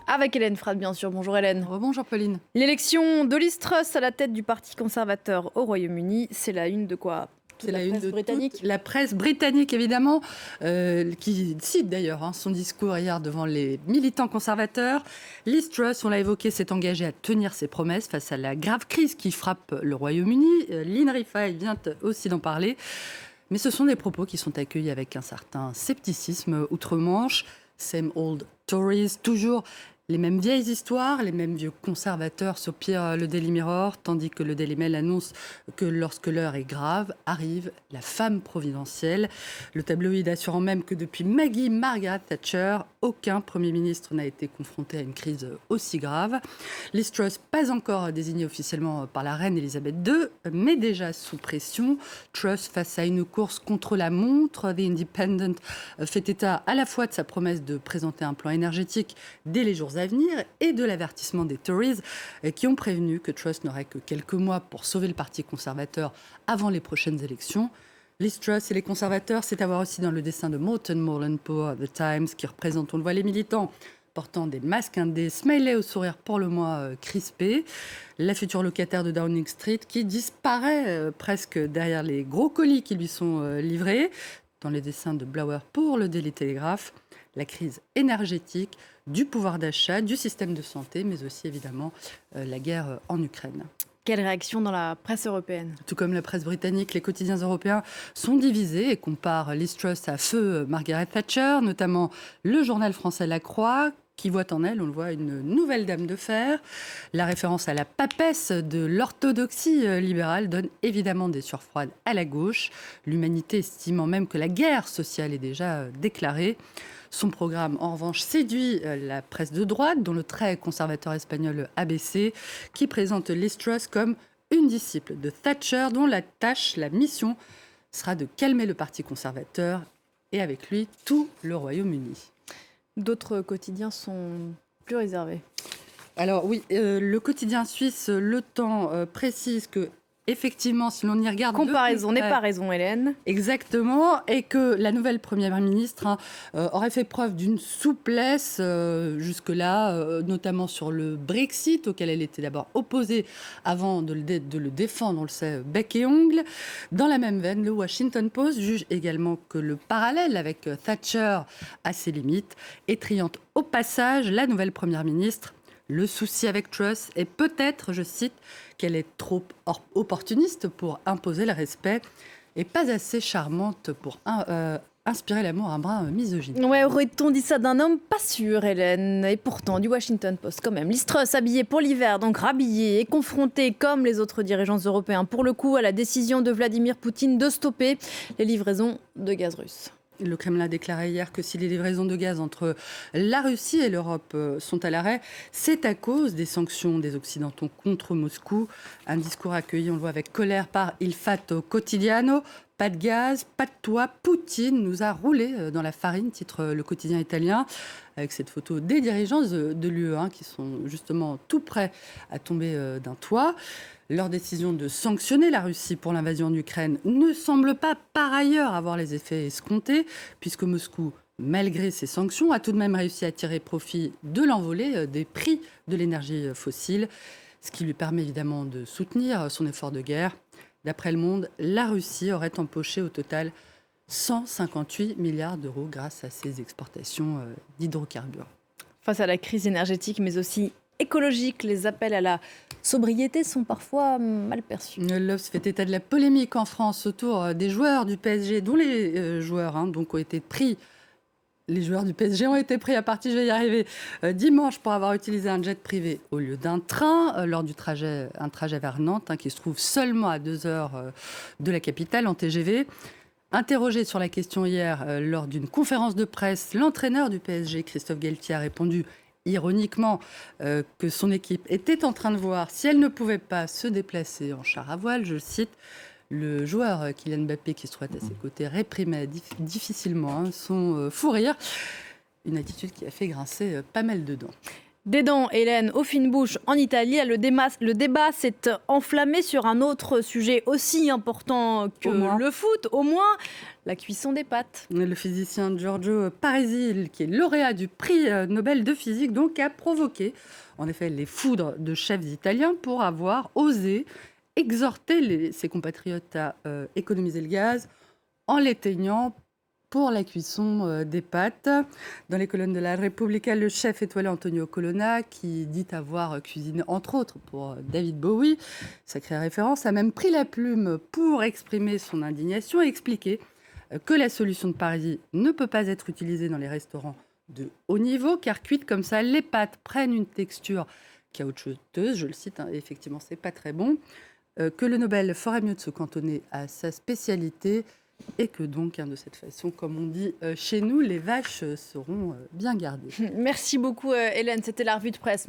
Avec Hélène Frade, bien sûr. Bonjour Hélène. Bonjour Pauline. L'élection de Liz Truss à la tête du Parti conservateur au Royaume-Uni, c'est la une de quoi? C'est la une de toute la presse britannique, évidemment, qui cite d'ailleurs son discours hier devant les militants conservateurs. Liz Truss, on l'a évoqué, s'est engagée à tenir ses promesses face à la grave crise qui frappe le Royaume-Uni. Lynn Rifaille vient aussi d'en parler. Mais ce sont des propos qui sont accueillis avec un certain scepticisme outre-Manche. Same old Tories, toujours les mêmes vieilles histoires, les mêmes vieux conservateurs, soupire le Daily Mirror, tandis que le Daily Mail annonce que lorsque l'heure est grave, arrive la femme providentielle. Le tabloïd assurant même que depuis Margaret Thatcher, aucun Premier ministre n'a été confronté à une crise aussi grave. Liz Truss, pas encore désignée officiellement par la reine Elisabeth II, mais déjà sous pression. Truss face à une course contre la montre. The Independent fait état à la fois de sa promesse de présenter un plan énergétique dès les jours à venir et de l'avertissement des Tories qui ont prévenu que Truss n'aurait que quelques mois pour sauver le Parti conservateur avant les prochaines élections. Liz Truss et les conservateurs, c'est à voir aussi dans le dessin de Morton Moreland pour The Times, qui représente, on le voit, les militants portant des masques, des smileys au sourire pour le moins crispé. La future locataire de Downing Street qui disparaît presque derrière les gros colis qui lui sont livrés. Dans les dessins de Blower pour le Daily Telegraph, la crise énergétique, du pouvoir d'achat, du système de santé, mais aussi évidemment la guerre en Ukraine. Quelle réaction dans la presse européenne? Tout comme la presse britannique, les quotidiens européens sont divisés et comparent Liz Truss à feu Margaret Thatcher, notamment le journal français La Croix, qui voit en elle, on le voit, une nouvelle dame de fer. La référence à la papesse de l'orthodoxie libérale donne évidemment des sueurs froides à la gauche, l'humanité estimant même que la guerre sociale est déjà déclarée. Son programme, en revanche, séduit la presse de droite, dont le très conservateur espagnol ABC, qui présente Liz Truss comme une disciple de Thatcher, dont la tâche, la mission, sera de calmer le Parti conservateur et avec lui tout le Royaume-Uni. D'autres quotidiens sont plus réservés. Alors oui, le quotidien suisse Le Temps précise que effectivement, si l'on y regarde... Comparaison n'est pas raison, Hélène. Exactement, et que la nouvelle Première ministre aurait fait preuve d'une souplesse jusque-là, notamment sur le Brexit, auquel elle était d'abord opposée avant de le défendre, on le sait, bec et ongle. Dans la même veine, le Washington Post juge également que le parallèle avec Thatcher a ses limites et triante au passage la nouvelle Première ministre. Le souci avec Truss est peut-être, je cite, qu'elle est trop opportuniste pour imposer le respect et pas assez charmante pour inspirer l'amour, un brin misogyne. Ouais, aurait-on dit ça d'un homme? Pas sûr, Hélène. Et pourtant, du Washington Post quand même. Liz Truss, habillée pour l'hiver, donc rhabillée et confrontée, comme les autres dirigeants européens, pour le coup, à la décision de Vladimir Poutine de stopper les livraisons de gaz russe. Le Kremlin a déclaré hier que si les livraisons de gaz entre la Russie et l'Europe sont à l'arrêt, c'est à cause des sanctions des Occidentaux contre Moscou. Un discours accueilli, on le voit, avec colère par Il Fatto Quotidiano. Pas de gaz, pas de toit. Poutine nous a roulé dans la farine, titre le quotidien italien, avec cette photo des dirigeants de l'UE qui sont justement tout prêts à tomber d'un toit. Leur décision de sanctionner la Russie pour l'invasion d'Ukraine ne semble pas par ailleurs avoir les effets escomptés, puisque Moscou, malgré ces sanctions, a tout de même réussi à tirer profit de l'envolée des prix de l'énergie fossile, ce qui lui permet évidemment de soutenir son effort de guerre. D'après Le Monde, la Russie aurait empoché au total 158 milliards d'euros grâce à ses exportations d'hydrocarbures. Face à la crise énergétique, mais aussi écologique, les appels à la sobriété sont parfois mal perçus. L'Obs fait état de la polémique en France autour des joueurs du PSG, dont les joueurs donc ont été pris. Les joueurs du PSG ont été pris à partir, je vais y arriver, dimanche pour avoir utilisé un jet privé au lieu d'un train lors du trajet vers Nantes, qui se trouve seulement à 2 heures de la capitale en TGV. Interrogé sur la question hier lors d'une conférence de presse, l'entraîneur du PSG, Christophe Galtier, a répondu ironiquement que son équipe était en train de voir si elle ne pouvait pas se déplacer en char à voile, je cite. Le joueur Kylian Mbappé, qui se trouvait à ses côtés, réprimait difficilement son fou rire. Une attitude qui a fait grincer pas mal de dents. Des dents, Hélène, aux fines bouches en Italie. Le débat s'est enflammé sur un autre sujet aussi important que le foot, au moins la cuisson des pâtes. Le physicien Giorgio Parisi, qui est lauréat du prix Nobel de physique, donc, a provoqué en effet les foudres de chefs italiens pour avoir osé exhorter ses compatriotes à économiser le gaz en l'éteignant pour la cuisson des pâtes. Dans les colonnes de la Repubblica, le chef étoilé Antonio Colonna, qui dit avoir cuisiné entre autres pour David Bowie, sacrée référence, a même pris la plume pour exprimer son indignation et expliquer que la solution de Parisi ne peut pas être utilisée dans les restaurants de haut niveau, car cuites comme ça, les pâtes prennent une texture caoutchouteuse, je le cite, effectivement, c'est pas très bon, que le Nobel ferait mieux de se cantonner à sa spécialité, et que donc, de cette façon, comme on dit chez nous, les vaches seront bien gardées. Merci beaucoup, Hélène. C'était la revue de presse.